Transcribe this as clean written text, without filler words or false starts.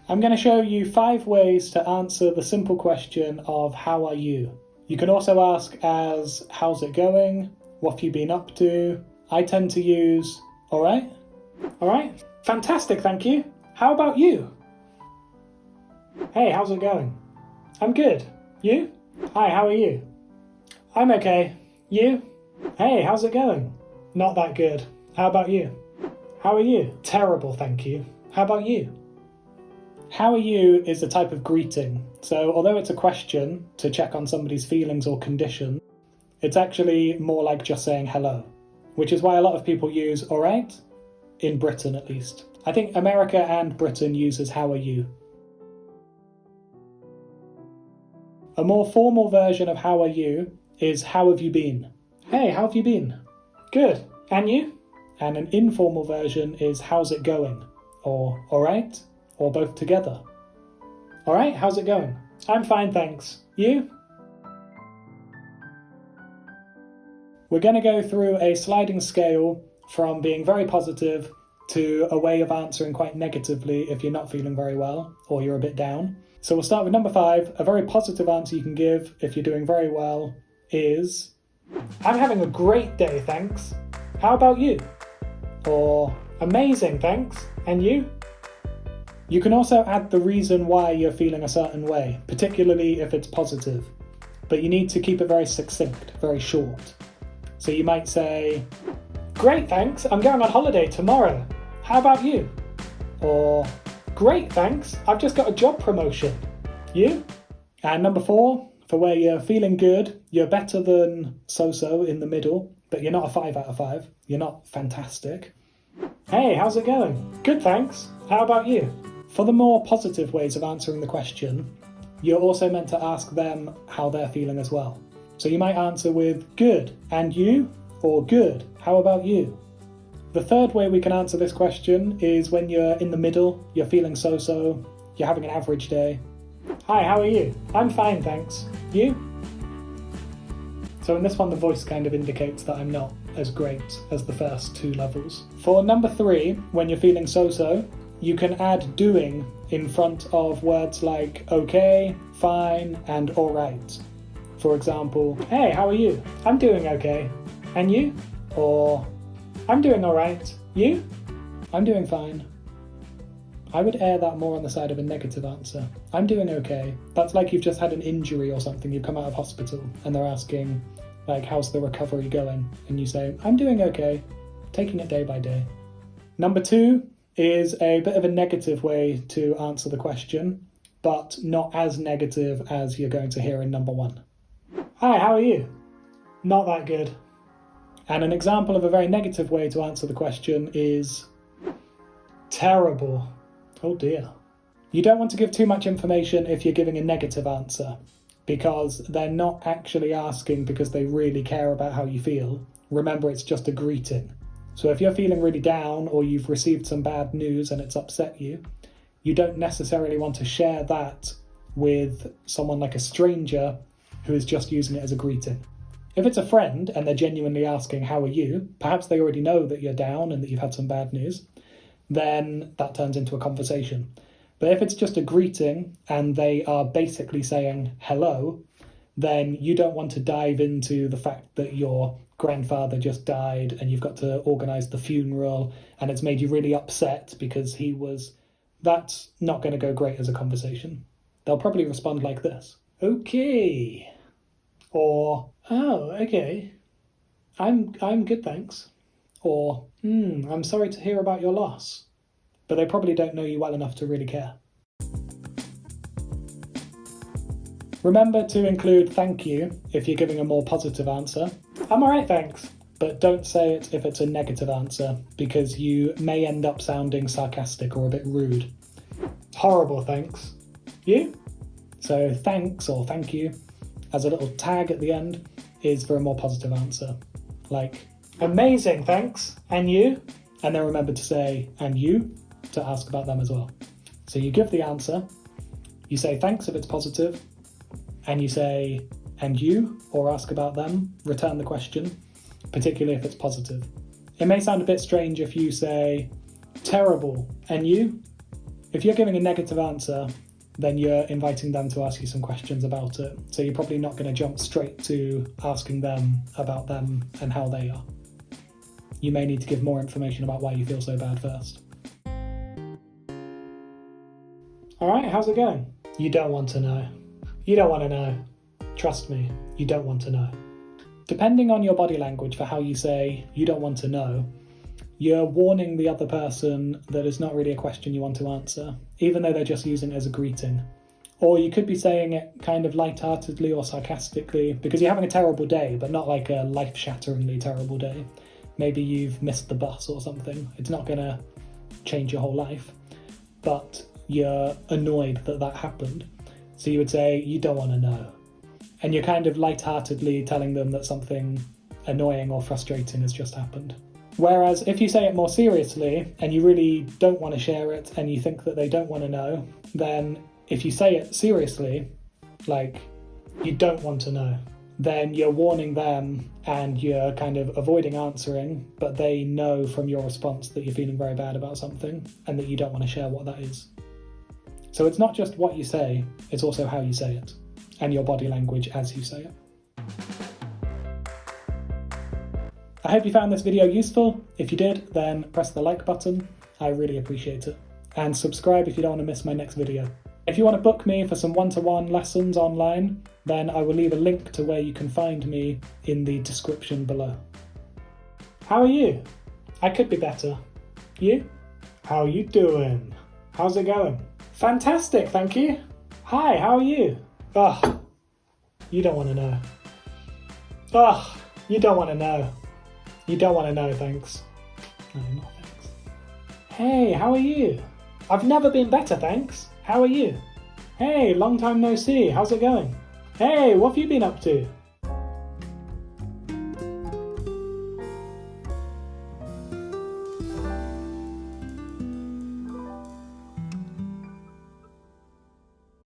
I'm going to show you 5 ways to answer the simple question of how are you? You can also ask as how's it going? What have you been up to? I tend to use alright? Alright? Fantastic, thank you. How about you? Hey, how's it going? I'm good. You? Hi, how are you? I'm okay. You? Hey, how's it going? Not that good. How about you? How are you? Terrible, thank you. How about you? How are you is a type of greeting. So although it's a question to check on somebody's feelings or condition, it's actually more like just saying hello, which is why a lot of people use alright, in Britain at least. I think America and Britain uses how are you. A more formal version of how are you is how have you been? Hey, how have you been? Good. And you? And an informal version is how's it going? Or alright? Or both together. Alright, how's it going? I'm fine, thanks. You? We're going to go through a sliding scale from being very positive to a way of answering quite negatively if you're not feeling very well or you're a bit down. So we'll start with number 5. A very positive answer you can give if you're doing very well is, I'm having a great day, thanks. How about you? Or, amazing, thanks. And you? You can also add the reason why you're feeling a certain way, particularly if it's positive. But you need to keep it very succinct, very short. So you might say, great, thanks. I'm going on holiday tomorrow. How about you? Or, great, thanks. I've just got a job promotion. You? And number 4, for where you're feeling good, you're better than so-so in the middle, but you're not a 5 out of 5. You're not fantastic. Hey, how's it going? Good, thanks. How about you? For the more positive ways of answering the question, you're also meant to ask them how they're feeling as well. So you might answer with good, and you? Or good, how about you? The third way we can answer this question is when you're in the middle, you're feeling so-so, you're having an average day. Hi, how are you? I'm fine, thanks. You? So in this one, the voice kind of indicates that I'm not as great as the first 2 levels. For number 3, when you're feeling so-so, you can add doing in front of words like okay, fine, and alright. For example, hey, how are you? I'm doing okay. And you? Or, I'm doing alright. You? I'm doing fine. I would err that more on the side of a negative answer. I'm doing okay. That's like you've just had an injury or something, you've come out of hospital, and they're asking, like, how's the recovery going? And you say, I'm doing okay, taking it day by day. Number 2 is a bit of a negative way to answer the question, but not as negative as you're going to hear in number 1. Hi, how are you? Not that good. And an example of a very negative way to answer the question is terrible. Oh dear. You don't want to give too much information if you're giving a negative answer, because they're not actually asking because they really care about how you feel. Remember, it's just a greeting. So if you're feeling really down or you've received some bad news and it's upset you, you don't necessarily want to share that with someone like a stranger who is just using it as a greeting. If it's a friend and they're genuinely asking, how are you? Perhaps they already know that you're down and that you've had some bad news, then that turns into a conversation. But if it's just a greeting and they are basically saying hello, then you don't want to dive into the fact that your grandfather just died and you've got to organise the funeral and it's made you really upset because he was... That's not going to go great as a conversation. They'll probably respond like this. Okay. Or, oh, okay. I'm good, thanks. Or, I'm sorry to hear about your loss. But they probably don't know you well enough to really care. Remember to include thank you if you're giving a more positive answer. I'm alright, thanks. But don't say it if it's a negative answer, because you may end up sounding sarcastic or a bit rude. Horrible, thanks. You? So thanks or thank you, as a little tag at the end, is for a more positive answer. Like, amazing, thanks. And you? And then remember to say, and you, to ask about them as well. So you give the answer, you say thanks if it's positive, and you say, and you, or ask about them, return the question, particularly if it's positive. It may sound a bit strange if you say, terrible, and you? If you're giving a negative answer, then you're inviting them to ask you some questions about it. So you're probably not going to jump straight to asking them about them and how they are. You may need to give more information about why you feel so bad first. Alright, how's it going? You don't want to know. You don't want to know. Trust me, you don't want to know. Depending on your body language for how you say, you don't want to know, you're warning the other person that it's not really a question you want to answer, even though they're just using it as a greeting. Or you could be saying it kind of lightheartedly or sarcastically, because you're having a terrible day, but not like a life-shatteringly terrible day. Maybe you've missed the bus or something. It's not going to change your whole life, but you're annoyed that that happened. So you would say, you don't want to know. And you're kind of lightheartedly telling them that something annoying or frustrating has just happened. Whereas if you say it more seriously and you really don't want to share it and you think that they don't want to know, then if you say it seriously, like, you don't want to know, then you're warning them and you're kind of avoiding answering, but they know from your response that you're feeling very bad about something and that you don't want to share what that is. So it's not just what you say, it's also how you say it and your body language as you say it. I hope you found this video useful. If you did, then press the like button. I really appreciate it. And subscribe if you don't want to miss my next video. If you want to book me for some one-to-one lessons online, then I will leave a link to where you can find me in the description below. How are you? I could be better. You? How you doing? How's it going? Fantastic, thank you. Hi, how are you? Ugh, you don't want to know. Ugh, you don't want to know. You don't want to know, thanks. No, not thanks. Hey, how are you? I've never been better, thanks. How are you? Hey, long time no see. How's it going? Hey, what have you been up to?